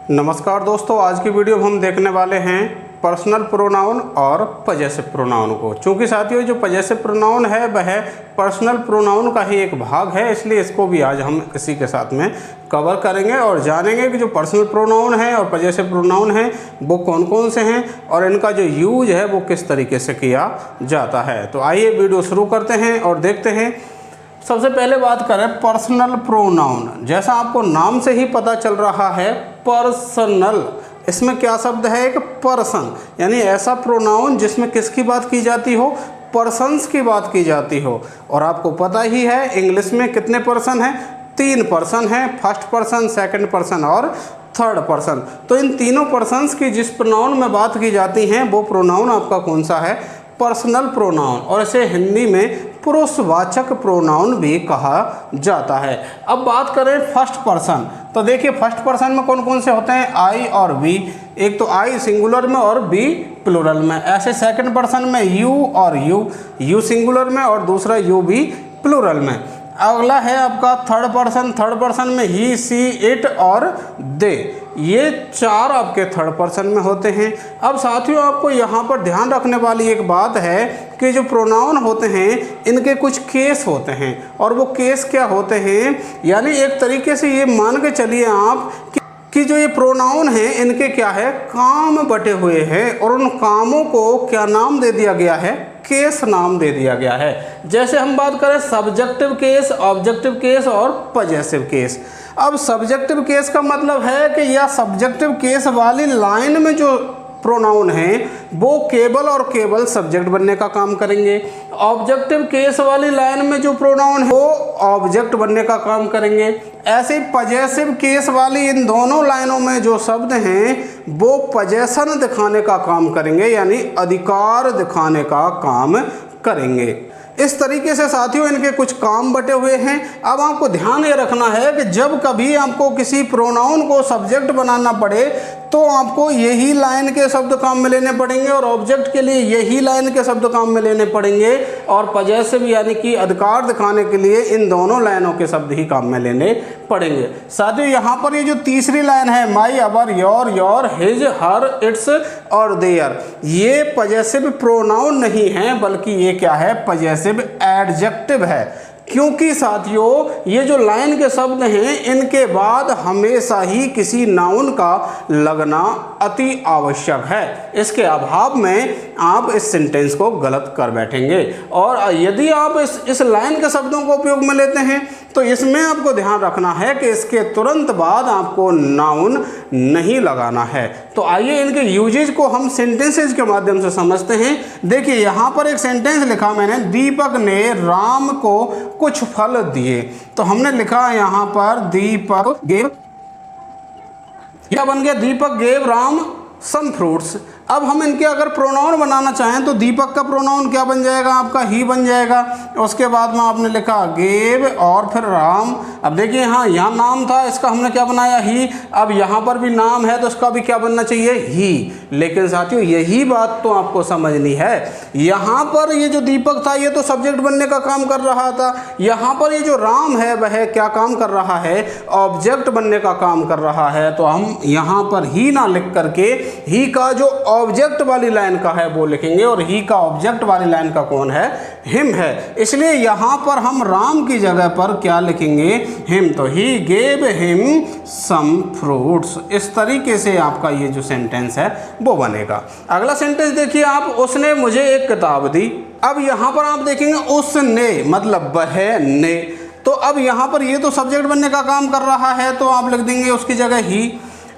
नमस्कार दोस्तों, आज की वीडियो में हम देखने वाले हैं पर्सनल प्रोनाउन और पजेसिव प्रोनाउन को। चूँकि साथियों जो पजेसिव प्रोनाउन है वह पर्सनल प्रोनाउन का ही एक भाग है, इसलिए इसको भी आज हम इसी के साथ में कवर करेंगे और जानेंगे कि जो पर्सनल प्रोनाउन है और पजेसिव प्रोनाउन है वो कौन कौन से हैं और इनका जो यूज है वो किस तरीके से किया जाता है। तो आइए वीडियो शुरू करते हैं और देखते हैं। सबसे पहले बात करें पर्सनल प्रोनाउन। जैसा आपको नाम से ही पता चल रहा है पर्सनल, इसमें क्या शब्द है, एक पर्सन, यानी ऐसा प्रोनाउन जिसमें किसकी बात की जाती हो, पर्सन्स की बात की जाती हो। और आपको पता ही है इंग्लिश में कितने पर्सन हैं, 3 पर्सन हैं, फर्स्ट पर्सन, सेकंड पर्सन और थर्ड पर्सन। तो इन तीनों पर्सन्स की जिस प्रोनाउन में बात की जाती हैं वो प्रोनाउन आपका कौन सा है, पर्सनल प्रोनाउन, और इसे हिंदी में पुरुषवाचक प्रोनाउन भी कहा जाता है। अब बात करें फर्स्ट पर्सन, तो देखिए फर्स्ट पर्सन में कौन कौन से होते हैं, आई और वी। एक तो आई सिंगुलर में और बी प्लूरल में। ऐसे सेकंड पर्सन में यू और यू सिंगुलर में और दूसरा यू भी प्लूरल में। अगला है आपका थर्ड पर्सन में ही, सी, इट और दे। ये 4 आपके थर्ड पर्सन में होते हैं। अब साथियों आपको यहाँ पर ध्यान रखने वाली एक बात है कि जो प्रोनाउन होते हैं इनके कुछ केस होते हैं। और वो केस क्या होते हैं, यानी एक तरीके से ये मान के चलिए आप कि जो ये प्रोनाउन हैं इनके क्या है, काम बटे हुए हैं और उन कामों को क्या नाम दे दिया गया है, केस नाम दे दिया गया है। जैसे हम बात करें सब्जेक्टिव केस, ऑब्जेक्टिव केस और पजेसिव केस। अब सब्जेक्टिव केस का मतलब है कि या सब्जेक्टिव केस वाली लाइन में जो प्रोनाउन हैं वो केवल और केवल सब्जेक्ट बनने का काम करेंगे। ऑब्जेक्टिव केस वाली लाइन में जो प्रोनाउन है वो ऑब्जेक्ट बनने का काम करेंगे। ऐसे पजेसिव केस वाली इन दोनों लाइनों में जो शब्द हैं वो पजेशन दिखाने का काम करेंगे, यानी अधिकार दिखाने का काम करेंगे। इस तरीके से साथियों इनके कुछ काम बटे हुए हैं। अब आपको ध्यान ये रखना है कि जब कभी आपको किसी प्रोनाउन को सब्जेक्ट बनाना पड़े तो आपको यही लाइन के शब्द काम में लेने पड़ेंगे और ऑब्जेक्ट के लिए यही लाइन के शब्द काम में लेने पड़ेंगे और पजेसिव यानी कि अधिकार दिखाने के लिए इन दोनों लाइनों के शब्द ही काम में लेने पड़ेंगे। साथियों यहाँ पर ये जो तीसरी लाइन है, माई, अवर, योर, हिज, हर, इट्स और देयर, ये पजेसिव प्रोनाउन नहीं है बल्कि ये क्या है, पजेसिव एडजेक्टिव है। क्योंकि साथियों ये जो लाइन के शब्द हैं इनके बाद हमेशा ही किसी नाउन का लगना अति आवश्यक है। इसके अभाव में आप इस सेंटेंस को गलत कर बैठेंगे। और यदि आप इस लाइन के शब्दों को उपयोग में लेते हैं तो इसमें आपको ध्यान रखना है कि इसके तुरंत बाद आपको नाउन नहीं लगाना है। तो आइए इनके यूजेज को हम सेंटेंसेज के माध्यम से समझते हैं। देखिए यहाँ पर एक सेंटेंस लिखा मैंने, दीपक ने राम को कुछ फल दिए। तो हमने लिखा यहाँ पर दीपक गेव, क्या बन गया, दीपक गेव राम सम फ्रूट्स। अब हम इनके अगर प्रोनाउन बनाना चाहें तो दीपक का प्रोनाउन क्या बन जाएगा, आपका ही बन जाएगा। उसके बाद में आपने लिखा गेव और फिर राम। अब देखिए हाँ यहाँ नाम था, इसका हमने क्या बनाया, ही। अब यहाँ पर भी नाम है तो इसका भी क्या बनना चाहिए, ही। लेकिन साथियों यही बात तो आपको समझनी है, यहाँ पर ये जो दीपक था ये तो सब्जेक्ट बनने का काम कर रहा था, यहाँ पर ये जो राम है वह क्या काम कर रहा है, ऑब्जेक्ट बनने का काम कर रहा है। तो हम यहाँ पर ही ना लिख करके ही का जो ऑब्जेक्ट वाली लाइन का है वो लिखेंगे और ही का ऑब्जेक्ट वाली लाइन का कौन है, हिम है। इसलिए यहाँ पर हम राम की जगह पर क्या लिखेंगे, हिम। तो he gave him some fruits. इस तरीके से आपका ये जो सेंटेंस है वो बनेगा। अगला सेंटेंस देखिए आप, उसने मुझे एक किताब दी। अब यहाँ पर आप देखेंगे उसने मतलब वह ने, तो अब यहाँ पर ये तो सब्जेक्ट बनने का काम कर रहा है तो आप लिख देंगे उसकी जगह ही।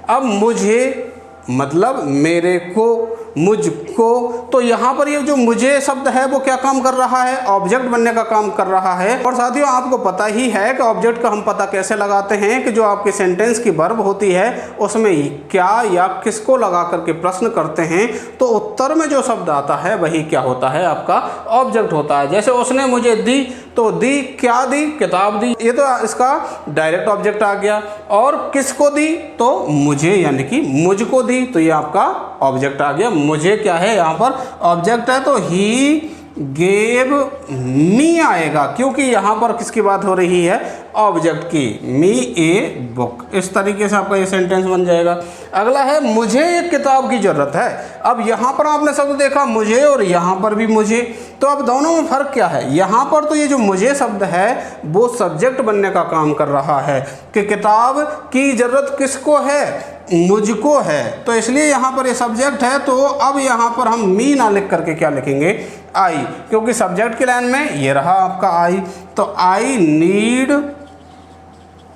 अब मुझे मतलब मेरे को, मुझको, तो यहाँ पर ये जो मुझे शब्द है वो क्या काम कर रहा है, ऑब्जेक्ट बनने का काम कर रहा है। और साथियों आपको पता ही है कि ऑब्जेक्ट का हम पता कैसे लगाते हैं कि जो आपके सेंटेंस की वर्ब होती है उसमें क्या या किसको लगा करके प्रश्न करते हैं तो उत्तर में जो शब्द आता है वही क्या होता है, आपका ऑब्जेक्ट होता है। जैसे उसने मुझे दी, तो दी क्या दी, किताब दी, ये तो इसका डायरेक्ट ऑब्जेक्ट आ गया। और किसको दी, तो मुझे यानी कि मुझको दी, तो ये आपका ऑब्जेक्ट आ गया। मुझे क्या है यहाँ पर ऑब्जेक्ट है तो ही गेव मी आएगा, क्योंकि यहाँ पर किसकी बात हो रही है, ऑब्जेक्ट की, मी ए बुक। इस तरीके से आपका ये सेंटेंस बन जाएगा। अगला है मुझे एक किताब की ज़रूरत है। अब यहाँ पर आपने शब्द देखा मुझे और यहाँ पर भी मुझे, तो अब दोनों में फ़र्क क्या है। यहाँ पर तो ये जो मुझे शब्द है वो सब्जेक्ट बनने का काम कर रहा है कि किताब की ज़रूरत किसको है, मुझको है, तो इसलिए यहाँ पर ये सब्जेक्ट है। तो अब यहाँ पर हम मी ना लिख करके क्या लिखेंगे, आई, क्योंकि सब्जेक्ट की लाइन में ये रहा आपका आई। तो आई नीड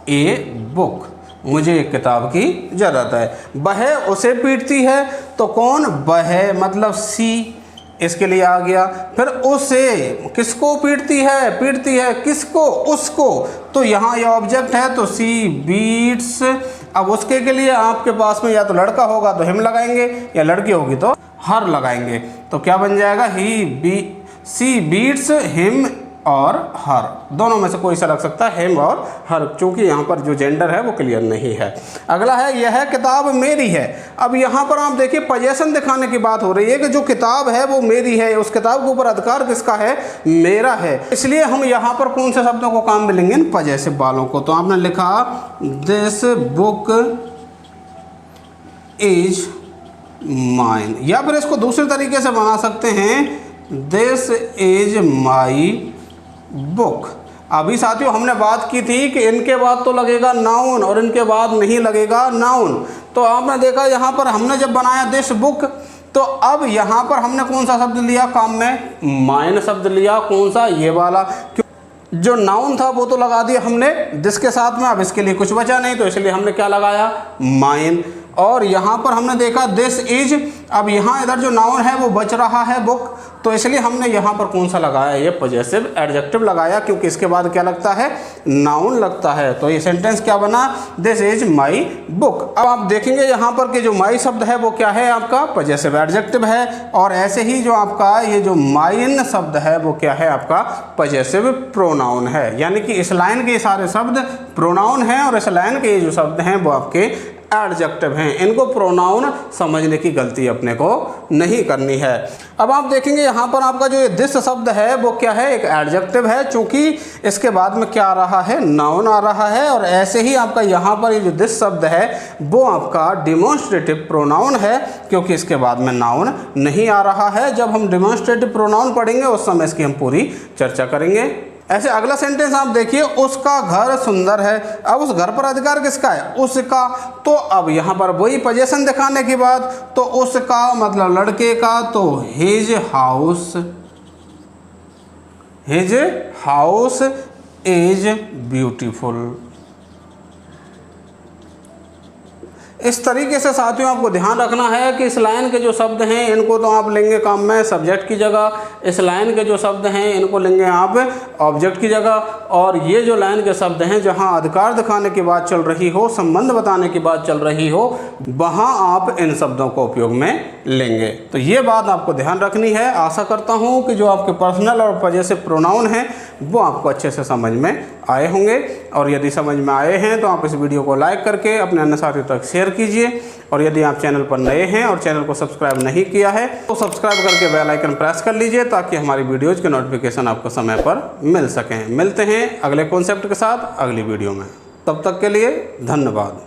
ए बुक, मुझे एक किताब की ज़रूरत है। वह उसे पीटती है, तो कौन, वह मतलब सी, इसके लिए आ गया। फिर उसे किसको पीटती है किसको, उसको, तो यहाँ ये ऑब्जेक्ट है तो सी बीट्स। अब उसके के लिए आपके पास में या तो लड़का होगा तो हिम लगाएंगे या लड़की होगी तो हर लगाएंगे। तो क्या बन जाएगा, सी बीट्स हिम और हर, दोनों में से कोई सा लग सकता है, हिम और हर, क्योंकि यहाँ पर जो जेंडर है वो क्लियर नहीं है। अगला है यह किताब मेरी है। अब यहाँ पर आप देखिए पोजेशन दिखाने की बात हो रही है कि जो किताब है वो मेरी है, उस किताब के ऊपर अधिकार किसका है, मेरा है। इसलिए हम यहाँ पर कौन से शब्दों को काम में लेंगे, पजेसिव वालों को। तो आपने लिखा दिस बुक इज माइन, या फिर इसको दूसरे तरीके से बना सकते हैं, दिस इज माई बुक। अभी साथियों हमने बात की थी कि इनके बाद तो लगेगा नाउन और इनके बाद नहीं लगेगा नाउन। तो आपने देखा यहाँ पर हमने जब बनाया दिस बुक, तो अब यहाँ पर हमने कौन सा शब्द लिया काम में, माइन शब्द लिया। कौन सा, ये वाला। जो नाउन था वो तो लगा दिया हमने दिस के साथ में, अब इसके लिए कुछ बचा नहीं, तो इसलिए हमने क्या लगाया, माइन। और यहाँ पर हमने देखा दिस इज, अब यहाँ इधर जो नाउन है वो बच रहा है बुक, तो इसलिए हमने यहाँ पर कौन सा लगाया, ये पॉजेसिव एडजेक्टिव लगाया, क्योंकि इसके बाद क्या लगता है, नाउन लगता है। तो ये सेंटेंस क्या बना, दिस इज माई बुक। अब आप देखेंगे यहाँ पर कि जो माई शब्द है वो क्या है, आपका पॉजेसिव एडजेक्टिव है, और ऐसे ही जो आपका ये जो माइन शब्द है वो क्या है, आपका पॉजेसिव प्रोनाउन है। यानी कि इस लाइन के सारे शब्द प्रोनाउन हैं और इस लाइन के जो शब्द हैं वो आपके एडजेक्टिव हैं। इनको प्रोनाउन समझने की गलती अपने को नहीं करनी है। अब आप देखेंगे यहाँ पर आपका जो ये दिस शब्द है वो क्या है, एक एडजेक्टिव है, चूंकि इसके बाद में क्या आ रहा है, नाउन आ रहा है। और ऐसे ही आपका यहाँ पर ये जो दिस शब्द है वो आपका डिमॉन्स्ट्रेटिव प्रोनाउन है, क्योंकि इसके बाद में नाउन नहीं आ रहा है। जब हम डिमॉन्स्ट्रेटिव प्रोनाउन पढ़ेंगे उस समय इसकी हम पूरी चर्चा करेंगे। ऐसे अगला सेंटेंस आप देखिए, उसका घर सुंदर है। अब उस घर पर अधिकार किसका है, उसका। तो अब यहाँ पर वही पोजीशन दिखाने के बाद, तो उसका मतलब लड़के का, तो हिज हाउस इज ब्यूटीफुल। इस तरीके से साथियों आपको ध्यान रखना है कि इस लाइन के जो शब्द हैं इनको तो आप लेंगे काम में सब्जेक्ट की जगह, इस लाइन के जो शब्द हैं इनको लेंगे आप ऑब्जेक्ट की जगह, और ये जो लाइन के शब्द हैं जहां अधिकार दिखाने की बात चल रही हो, संबंध बताने की बात चल रही हो, वहां आप इन शब्दों को उपयोग में लेंगे। तो ये बात आपको ध्यान रखनी है। आशा करता हूँ कि जो आपके पर्सनल और पॉजेसिव प्रोनाउन हैं वो आपको अच्छे से समझ में आए होंगे, और यदि समझ में आए हैं तो आप इस वीडियो को लाइक करके अपने अन्य साथियों तक शेयर कीजिए। और यदि आप चैनल पर नए हैं और चैनल को सब्सक्राइब नहीं किया है तो सब्सक्राइब करके बेल आइकन प्रेस कर लीजिए, ताकि हमारी वीडियोज़ के नोटिफिकेशन आपको समय पर मिल सकें। मिलते हैं अगले कॉन्सेप्ट के साथ अगली वीडियो में, तब तक के लिए धन्यवाद।